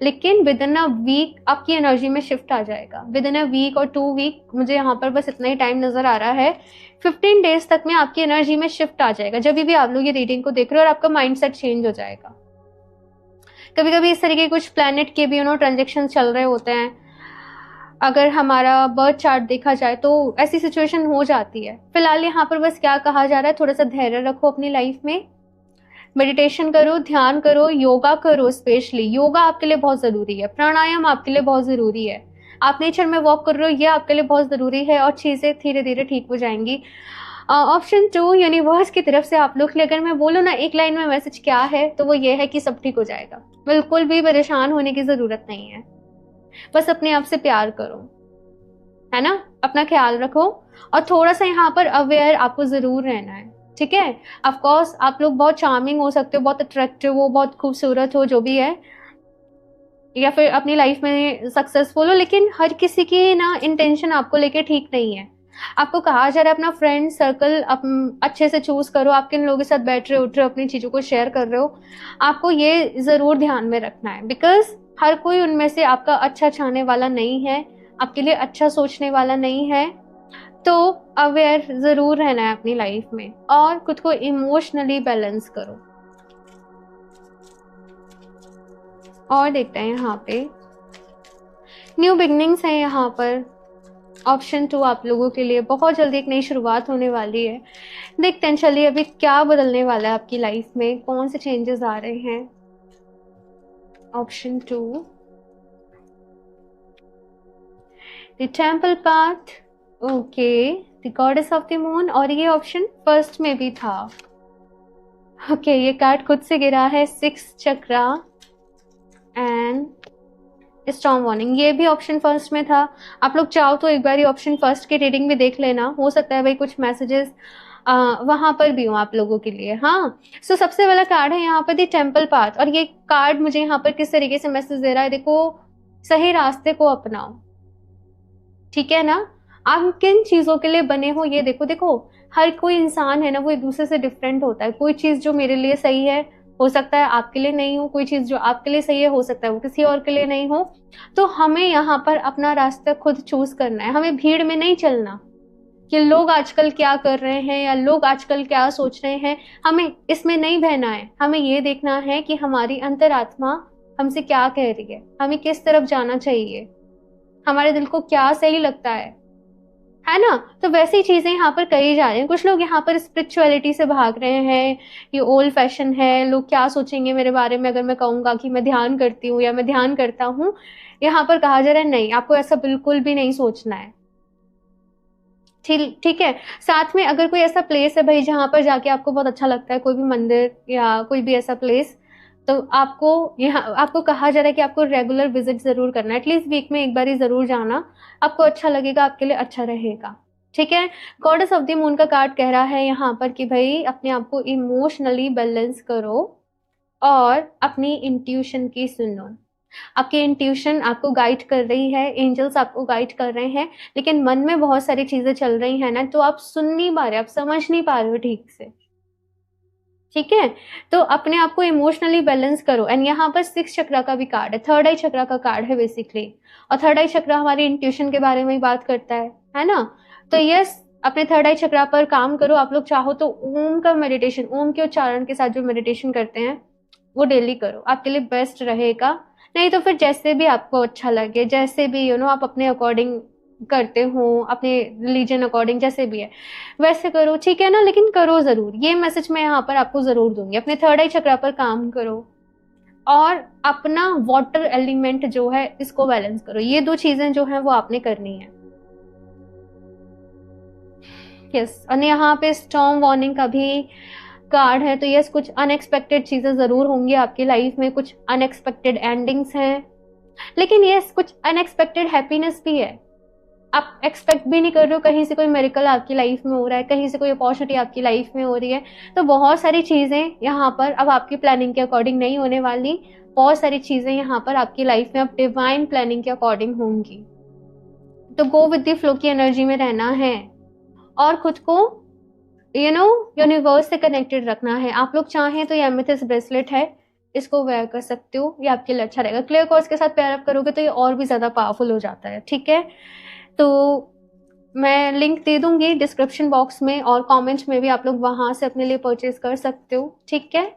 लेकिन विद इन अ वीक आपकी एनर्जी में शिफ्ट आ जाएगा. विद इन अ वीक और 2 वीक, मुझे यहाँ पर बस इतना ही टाइम नजर आ रहा है. 15 डेज तक में आपकी एनर्जी में शिफ्ट आ जाएगा जब भी आप लोग ये रीडिंग को देख रहे हो, और आपका माइंडसेट चेंज हो जाएगा. कभी कभी इस तरीके के कुछ प्लैनेट के भी ट्रांजेक्शन चल रहे होते हैं, अगर हमारा बर्थ चार्ट देखा जाए तो ऐसी सिचुएशन हो जाती है। फिलहाल यहाँ पर बस क्या कहा जा रहा है, थोड़ा सा धैर्य रखो अपनी लाइफ में, मेडिटेशन करो, ध्यान करो, योगा करो। स्पेशली योगा आपके लिए बहुत ज़रूरी है, प्राणायाम आपके लिए बहुत ज़रूरी है, आप नेचर में वॉक कर रहे हो, ये आपके लिए बहुत ज़रूरी है, और चीज़ें धीरे धीरे ठीक हो जाएंगी। ऑप्शन 2 यूनिवर्स की तरफ से आप लोग के लिए अगर मैं बोलूँ ना एक लाइन में मैसेज क्या है, तो वो ये है कि सब ठीक हो जाएगा। बिल्कुल भी परेशान होने की ज़रूरत नहीं है, बस अपने आप से प्यार करो, है ना, अपना ख्याल रखो, और थोड़ा सा यहाँ पर अवेयर आपको ज़रूर रहना है, ठीक है। ऑफ कोर्स आप लोग बहुत चार्मिंग हो सकते हो, बहुत अट्रैक्टिव हो, बहुत खूबसूरत हो, जो भी है, या फिर अपनी लाइफ में सक्सेसफुल हो, लेकिन हर किसी की ना इंटेंशन आपको लेके ठीक नहीं है। आपको कहा जा रहा है अपना फ्रेंड सर्कल अच्छे से चूज करो, आप किन लोगों के साथ बैठ रहे हो, उठ रहे हो, अपनी चीज़ों को शेयर कर रहे हो, आपको ये ज़रूर ध्यान में रखना है, बिकॉज हर कोई उनमें से आपका अच्छा चाहने वाला नहीं है, आपके लिए अच्छा सोचने वाला नहीं है। तो अवेयर ज़रूर रहना है अपनी लाइफ में, और खुद को इमोशनली बैलेंस करो। और देखते हैं यहाँ पे न्यू बिगनिंग्स है यहाँ पर। ऑप्शन 2 आप लोगों के लिए बहुत जल्दी एक नई शुरुआत होने वाली है। देखते हैं चलिए अभी क्या बदलने वाला है आपकी लाइफ में, कौन से चेंजेस आ रहे हैं। Option 2 the temple path, okay, the goddess of the moon, और ये ऑप्शन फर्स्ट में भी था। ओके, ये कार्ड खुद से गिरा है, 6 चक्रा एंड स्टॉर्म वार्निंग, ये भी ऑप्शन फर्स्ट में था। आप लोग चाहो तो एक बार ऑप्शन फर्स्ट की रीडिंग भी देख लेना, हो सकता है भाई कुछ मैसेजेस वहां पर भी हो आप लोगों के लिए। हाँ, सो सबसे पहला कार्ड है यहाँ पर दी टेम्पल पाथ, और ये कार्ड मुझे यहाँ पर किस तरीके से मैसेज दे रहा है, देखो सही रास्ते को अपनाओ, ठीक है ना। आप किन चीजों के लिए बने हो ये देखो। देखो हर कोई इंसान है ना, वो एक दूसरे से डिफरेंट होता है। कोई चीज जो मेरे लिए सही है हो सकता है आपके लिए नहीं हो, कोई चीज जो आपके लिए सही है हो सकता है वो किसी और के लिए नहीं हो। तो हमें यहाँ पर अपना रास्ता खुद चूज करना है, हमें भीड़ में नहीं चलना कि लोग आजकल क्या कर रहे हैं या लोग आजकल क्या सोच रहे हैं, हमें इसमें नहीं बहना है। हमें ये देखना है कि हमारी अंतरात्मा हमसे क्या कह रही है, हमें किस तरफ जाना चाहिए, हमारे दिल को क्या सही लगता है ना। तो वैसी चीजें यहाँ पर कही जा रही हैं। कुछ लोग यहाँ पर स्पिरिचुअलिटी से भाग रहे हैं, ये ओल्ड फैशन है, लोग क्या सोचेंगे मेरे बारे में अगर मैं कहूंगा कि मैं ध्यान करती हूँ या मैं ध्यान करता हूँ। यहाँ पर कहा जा रहा है नहीं, आपको ऐसा बिल्कुल भी नहीं सोचना है, ठीक है। साथ में अगर कोई ऐसा प्लेस है भाई जहाँ पर जाके आपको बहुत अच्छा लगता है, कोई भी मंदिर या कोई भी ऐसा प्लेस, तो आपको यहाँ आपको कहा जा रहा है कि आपको रेगुलर विजिट जरूर करना है, एटलीस्ट वीक में एक बार ही जरूर जाना, आपको अच्छा लगेगा, आपके लिए अच्छा रहेगा, ठीक है। गॉडेस ऑफ द मून का कार्ड कह रहा है यहाँ पर कि भाई अपने आप को इमोशनली बैलेंस करो और अपनी इंट्यूशन की सुनो। आपकी इंट्यूशन आपको गाइड कर रही है, एंजल्स आपको गाइड कर रहे हैं, लेकिन मन में बहुत सारी चीजें चल रही हैं ना, तो आप सुन नहीं पा रहे, आप समझ नहीं पा रहे हो ठीक से, ठीक है। तो अपने आप को इमोशनली बैलेंस करो। एंड यहाँ पर 6 चक्रा का भी कार्ड है, थर्ड आई चक्रा का कार्ड है बेसिकली, और थर्ड आई चक्रा हमारी इंट्यूशन के बारे में ही बात करता है ना। तो यस, अपने थर्ड आई चक्रा पर काम करो। आप लोग चाहो तो ओम का मेडिटेशन, ओम के उच्चारण के साथ जो मेडिटेशन करते हैं वो डेली करो, आपके लिए बेस्ट रहेगा। नहीं तो फिर जैसे भी आपको अच्छा लगे, जैसे भी आप अपने अकॉर्डिंग करते हो, अपने रिलीजन अकॉर्डिंग जैसे भी है वैसे करो, ठीक है ना, लेकिन करो जरूर। ये मैसेज मैं यहाँ पर आपको जरूर दूंगी, अपने थर्ड आई चक्रा पर काम करो और अपना वाटर एलिमेंट जो है इसको बैलेंस करो। ये 2 चीजें जो है वो आपने करनी है, यस। और यहाँ पे स्टॉर्म वार्निंग का भी कार्ड है, तो यस कुछ अनएक्सपेक्टेड चीजें जरूर होंगी आपकी लाइफ में, कुछ अनएक्सपेक्टेड एंडिंग्स हैं, लेकिन यस कुछ अनएक्सपेक्टेड हैप्पीनेस भी है। आप एक्सपेक्ट भी नहीं कर रहे हो कहीं से कोई मेरिकल आपकी लाइफ में हो रहा है, कहीं से कोई अपॉर्चुनिटी आपकी लाइफ में हो रही है। तो बहुत सारी चीजें यहाँ पर अब आपकी प्लानिंग के अकॉर्डिंग नहीं होने वाली, बहुत सारी चीजें यहाँ पर आपकी लाइफ में अब डिवाइन प्लानिंग के अकॉर्डिंग होंगी। तो गो विद द फ्लो की एनर्जी में रहना है और खुद को यूनिवर्स से कनेक्टेड रखना है। आप लोग चाहें तो ये एमेथिस्ट ब्रेसलेट है, इसको वेयर कर सकते हो, ये आपके लिए अच्छा रहेगा। क्लियर कॉर्ड्स के साथ पेयर अप करोगे तो ये और भी ज्यादा पावरफुल हो जाता है, ठीक है। तो मैं लिंक दे दूंगी डिस्क्रिप्शन बॉक्स में और कमेंट में भी, आप लोग वहां से अपने लिए परचेज कर सकते हो, ठीक है।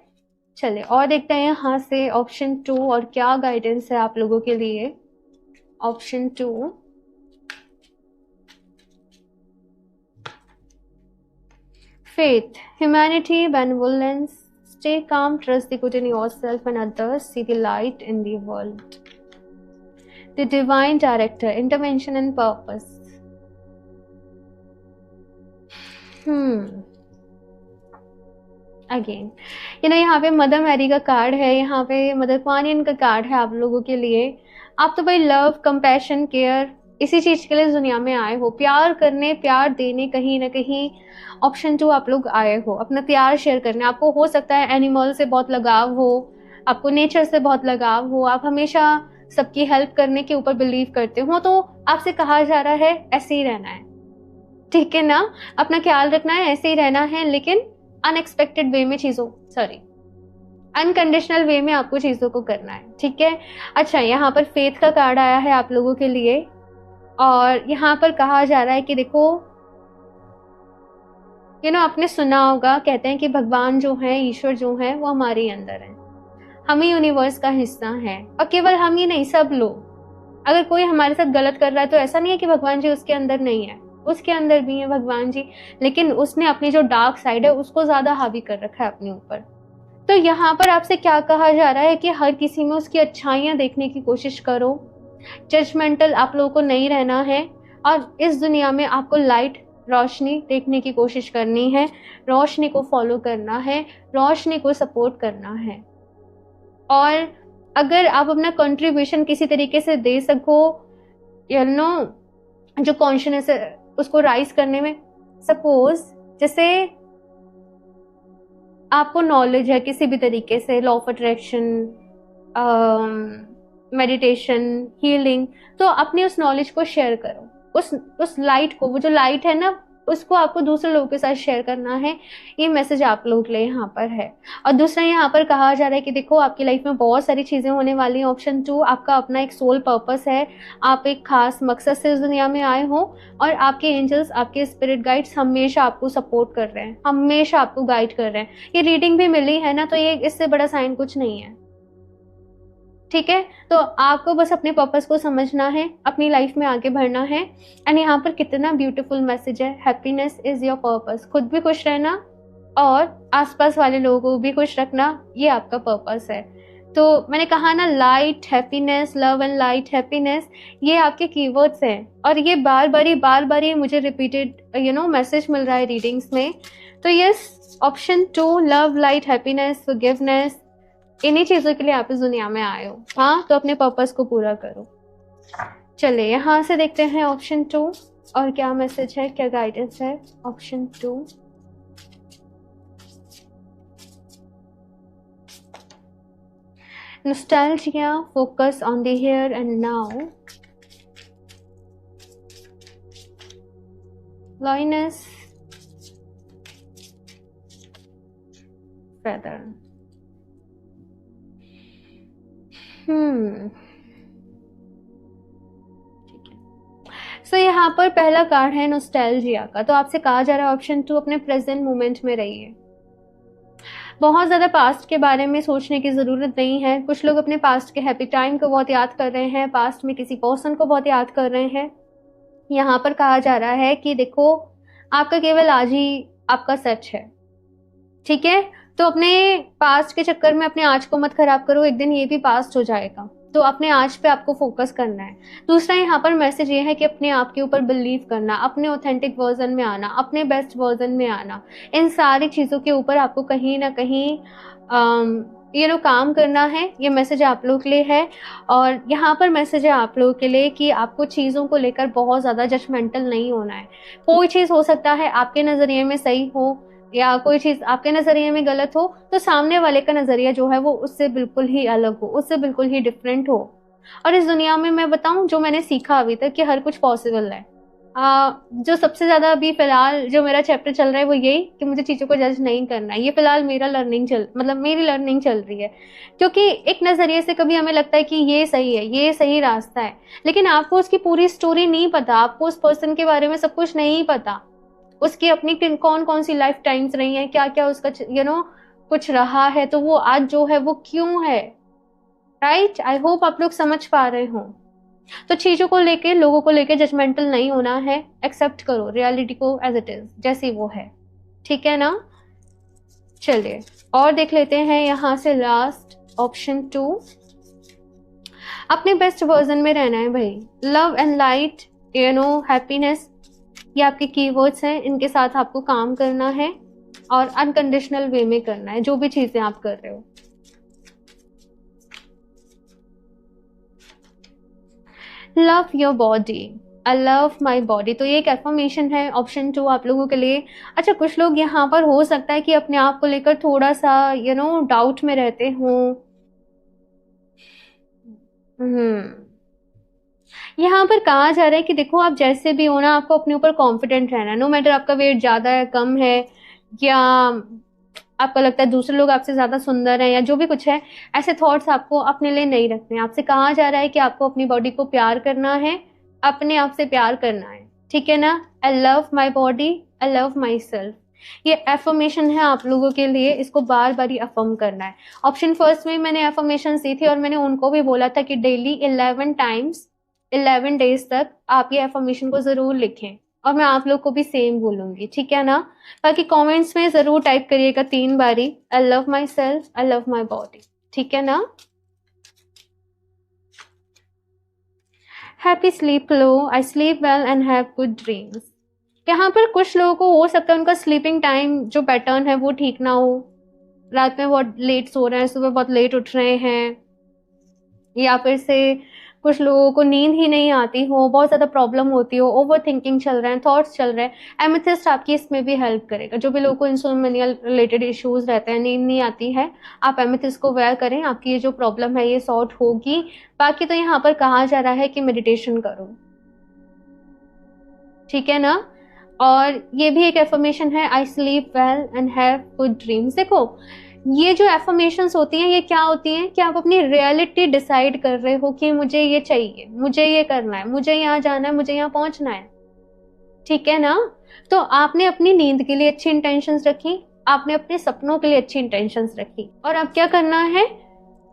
चलिए और देखते हैं यहाँ से ऑप्शन 2 और क्या गाइडेंस है आप लोगों के लिए। Option 2, Faith, humanity, benevolence, stay calm, trust the good in yourself and others, see the light in the world. The divine director, intervention and purpose. Again यहाँ पे मदर मैरी का कार्ड है, यहाँ पे मदर क्वानियन का कार्ड है आप लोगों के लिए। आप तो भाई लव, कंपैशन, केयर, इसी चीज के लिए इस दुनिया में आए हो, प्यार करने, प्यार देने। कहीं ना कहीं ऑप्शन 2 आप लोग आए हो अपना प्यार शेयर करने। आपको हो सकता है एनिमल से बहुत लगाव हो, आपको नेचर से बहुत लगाव हो, आप हमेशा सबकी हेल्प करने के ऊपर बिलीव करते हो, तो आपसे कहा जा रहा है ऐसे ही रहना है, ठीक है ना, अपना ख्याल रखना है, ऐसे ही रहना है, लेकिन अनएक्सपेक्टेड वे में अनकंडीशनल वे में आपको चीजों को करना है, ठीक है। अच्छा, यहाँ पर फेथ का कार्ड आया है आप लोगों के लिए, और यहाँ पर कहा जा रहा है कि देखो आपने सुना होगा, कहते हैं कि भगवान जो है, ईश्वर जो है, वो हमारे अंदर है, हम ही यूनिवर्स का हिस्सा है। और केवल हम ही नहीं, सब लोग। अगर कोई हमारे साथ गलत कर रहा है तो ऐसा नहीं है कि भगवान जी उसके अंदर नहीं है, उसके अंदर भी है भगवान जी, लेकिन उसने अपनी जो डार्क साइड है उसको ज्यादा हावी कर रखा है अपने ऊपर। तो यहाँ पर आपसे क्या कहा जा रहा है कि हर किसी में उसकी अच्छाइयां देखने की कोशिश करो, जजमेंटल आप लोगों को नहीं रहना है, और इस दुनिया में आपको लाइट, रोशनी देखने की कोशिश करनी है, रोशनी को फॉलो करना है, रोशनी को सपोर्ट करना है। और अगर आप अपना कंट्रीब्यूशन किसी तरीके से दे सको, जो कॉन्शियसनेस है उसको राइज करने में, सपोज जैसे आपको नॉलेज है किसी भी तरीके से, law of attraction, meditation, healing, तो अपनी उस नॉलेज को शेयर करो, उस लाइट को, वो जो लाइट है ना, उसको आपको दूसरे लोगों के साथ शेयर करना है। ये मैसेज आप लोगों के लिए यहाँ पर है। और दूसरा यहाँ पर कहा जा रहा है कि देखो आपकी लाइफ में बहुत सारी चीजें होने वाली हैं। ऑप्शन 2, आपका अपना एक सोल पर्पस है, आप एक खास मकसद से इस दुनिया में आए हो, और आपके एंजल्स, आपके स्पिरिट गाइड्स हमेशा आपको सपोर्ट कर रहे हैं, हमेशा आपको गाइड कर रहे हैं। ये रीडिंग भी मिली है ना, तो ये इससे बड़ा साइन कुछ नहीं है, ठीक है। तो आपको बस अपने पर्पस को समझना है, अपनी लाइफ में आगे बढ़ना है। एंड यहाँ पर कितना ब्यूटीफुल मैसेज है, हैप्पीनेस इज योर पर्पस। खुद भी खुश रहना और आसपास वाले लोगों को भी खुश रखना, ये आपका पर्पस है। तो मैंने कहा ना, light, happiness, love and light, happiness, ये आपके कीवर्ड्स हैं, और ये बार बार मुझे रिपीटेड मैसेज मिल रहा है रीडिंग्स में। तो yes, option 2, love, light, happiness, forgiveness, इन्हीं चीजों के लिए आप इस दुनिया में आए हो। हाँ, तो अपने पर्पस को पूरा करो। चले यहाँ से देखते हैं ऑप्शन 2 और क्या मैसेज है, क्या गाइडेंस है। Option 2, nostalgia, focus on the here and now, lioness, feather. ठीक है। सो यहाँ पर पहला कार्ड है नॉस्टैल्जिया का। तो आपसे कहा जा रहा है ऑप्शन 2, अपने प्रेजेंट मोमेंट में रहिए। बहुत ज्यादा पास्ट के बारे में सोचने की जरूरत नहीं है। कुछ लोग अपने पास्ट के हैप्पी टाइम को बहुत याद कर रहे हैं, पास्ट में किसी पर्सन को बहुत याद कर रहे हैं। यहाँ पर कहा जा रहा है कि देखो, आपका केवल आज ही आपका सच है, ठीक है। तो अपने पास्ट के चक्कर में अपने आज को मत खराब करो, एक दिन ये भी पास्ट हो जाएगा। तो अपने आज पे आपको फोकस करना है। दूसरा यहाँ पर मैसेज ये है कि अपने आप के ऊपर बिलीव करना, अपने ऑथेंटिक वर्जन में आना, अपने बेस्ट वर्जन में आना, इन सारी चीज़ों के ऊपर आपको कहीं ना कहीं काम करना है। ये मैसेज आप लोगों के लिए है। और यहाँ पर मैसेज है आप लोगों के लिए कि आपको चीज़ों को लेकर बहुत ज़्यादा जजमेंटल नहीं होना है। कोई चीज़ हो सकता है आपके नज़रिए में सही हो, या कोई चीज आपके नजरिए में गलत हो, तो सामने वाले का नजरिया जो है वो उससे बिल्कुल ही अलग हो, उससे बिल्कुल ही डिफरेंट हो। और इस दुनिया में मैं बताऊं, जो मैंने सीखा अभी तक, कि हर कुछ पॉसिबल है। जो सबसे ज्यादा अभी फिलहाल जो मेरा चैप्टर चल रहा है वो यही कि मुझे चीजों को जज नहीं करना है। ये फिलहाल मेरी लर्निंग चल रही है। क्योंकि एक नजरिए से कभी हमें लगता है कि ये सही है, ये सही रास्ता है, लेकिन आपको उसकी पूरी स्टोरी नहीं पता, आपको उस पर्सन के बारे में सब कुछ नहीं पता, उसकी अपनी कौन कौन सी लाइफ टाइम्स रही हैं, क्या क्या उसका कुछ रहा है, तो वो आज जो है वो क्यों है, राइट। आई होप आप लोग समझ पा रहे हो। तो चीजों को लेके, लोगों को लेके जजमेंटल नहीं होना है। एक्सेप्ट करो रियलिटी को एज इट इज, जैसी वो है। ठीक है ना। चलिए और देख लेते हैं यहाँ से लास्ट ऑप्शन 2, अपने बेस्ट वर्जन में रहना है भाई। लव एंड लाइट, हैप्पीनेस, ये आपके कीवर्ड्स हैं, इनके साथ आपको काम करना है और अनकंडीशनल वे में करना है जो भी चीजें आप कर रहे हो। Love your body, I love my body, तो ये एक एफर्मेशन है ऑप्शन 2 आप लोगों के लिए। अच्छा, कुछ लोग यहाँ पर हो सकता है कि अपने आप को लेकर थोड़ा सा डाउट में रहते हों। यहाँ पर कहा जा रहा है कि देखो आप जैसे भी हो ना, आपको अपने ऊपर कॉन्फिडेंट रहना है। नो मैटर आपका वेट ज्यादा है, कम है, या आपको लगता है दूसरे लोग आपसे ज्यादा सुंदर हैं, या जो भी कुछ है, ऐसे थॉट्स आपको अपने लिए नहीं रखने। आपसे कहा जा रहा है कि आपको अपनी बॉडी को प्यार करना है, अपने आप से प्यार करना है, ठीक है ना। I love my body, I love my self, ये एफर्मेशन है आप लोगों के लिए, इसको बार बार ही अफर्म करना है। ऑप्शन फर्स्ट में मैंने एफर्मेशन दी थी और मैंने उनको भी बोला था कि डेली 11 टाइम्स 11 डेज तक आप ये एफर्मेशन को जरूर लिखें, और मैं आप लोग को भी सेम बोलूंगी, ठीक है ना। बाकी कमेंट्स में जरूर टाइप करिएगा 3 बारी, I love my self, I love my body, ठीक है ना। Happy sleep low, I sleep well and have good dreams. यहाँ पर कुछ लोगों को हो सकता है उनका स्लीपिंग टाइम जो पैटर्न है वो ठीक ना हो, रात में बहुत लेट सो रहे हैं, सुबह बहुत लेट उठ रहे हैं, या फिर से कुछ लोगों को नींद ही नहीं आती हो, बहुत ज़्यादा प्रॉब्लम होती हो, ओवर थिंकिंग चल रहे हैं, थॉट्स चल रहे हैं। एमेथिस्ट आपकी इसमें भी हेल्प करेगा। जो भी लोगों को इंसोम्निया रिलेटेड इश्यूज रहते हैं, नींद नहीं आती है, आप एमेथिस्ट को वेयर करें, आपकी ये जो प्रॉब्लम है ये सॉर्ट होगी। बाकी तो यहाँ पर कहा जा रहा है कि मेडिटेशन करो, ठीक है ना। और ये भी एक एफर्मेशन है, I sleep well and have good dreams. देखो ये जो एफर्मेशंस होती हैं ये क्या होती हैं कि आप अपनी रियलिटी डिसाइड कर रहे हो कि मुझे ये चाहिए, मुझे ये करना है, मुझे यहाँ जाना है, मुझे यहाँ पहुंचना है, ठीक है ना। तो आपने अपनी नींद के लिए अच्छी इंटेंशंस रखी, आपने अपने सपनों के लिए अच्छी इंटेंशंस रखी, और अब क्या करना है,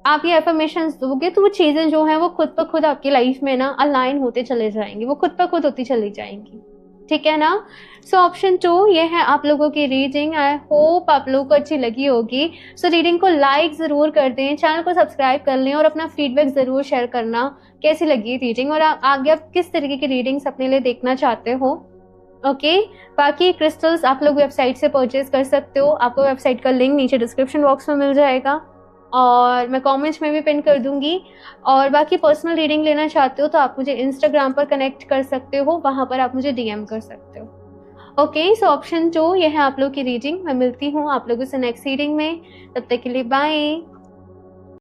आप ये एफर्मेशंस दोगे तो वो चीजें जो है वो खुद ब खुद आपकी लाइफ में ना अलाइन होते चले जाएंगी, वो खुद ब खुद होती चली जाएंगी, ठीक है ना। सो ऑप्शन 2 ये है आप लोगों की रीडिंग। आई होप आप लोगों को अच्छी लगी होगी। सो रीडिंग को लाइक जरूर कर दें, चैनल को सब्सक्राइब कर लें और अपना फीडबैक जरूर शेयर करना कैसी लगी रीडिंग, और आगे आप किस तरीके की रीडिंग्स अपने लिए देखना चाहते हो। ओके बाकी क्रिस्टल्स आप लोग वेबसाइट से परचेज कर सकते हो, आपको वेबसाइट का लिंक नीचे डिस्क्रिप्शन बॉक्स में मिल जाएगा और मैं कमेंट्स में भी पिन कर दूंगी। और बाकी पर्सनल रीडिंग लेना चाहते हो तो आप मुझे इंस्टाग्राम पर कनेक्ट कर सकते हो, वहां पर आप मुझे डीएम कर सकते हो। ओके सो ऑप्शन 2 ये है आप लोग की रीडिंग। मैं मिलती हूँ आप लोगों से नेक्स्ट रीडिंग में, तब तक के लिए बाय।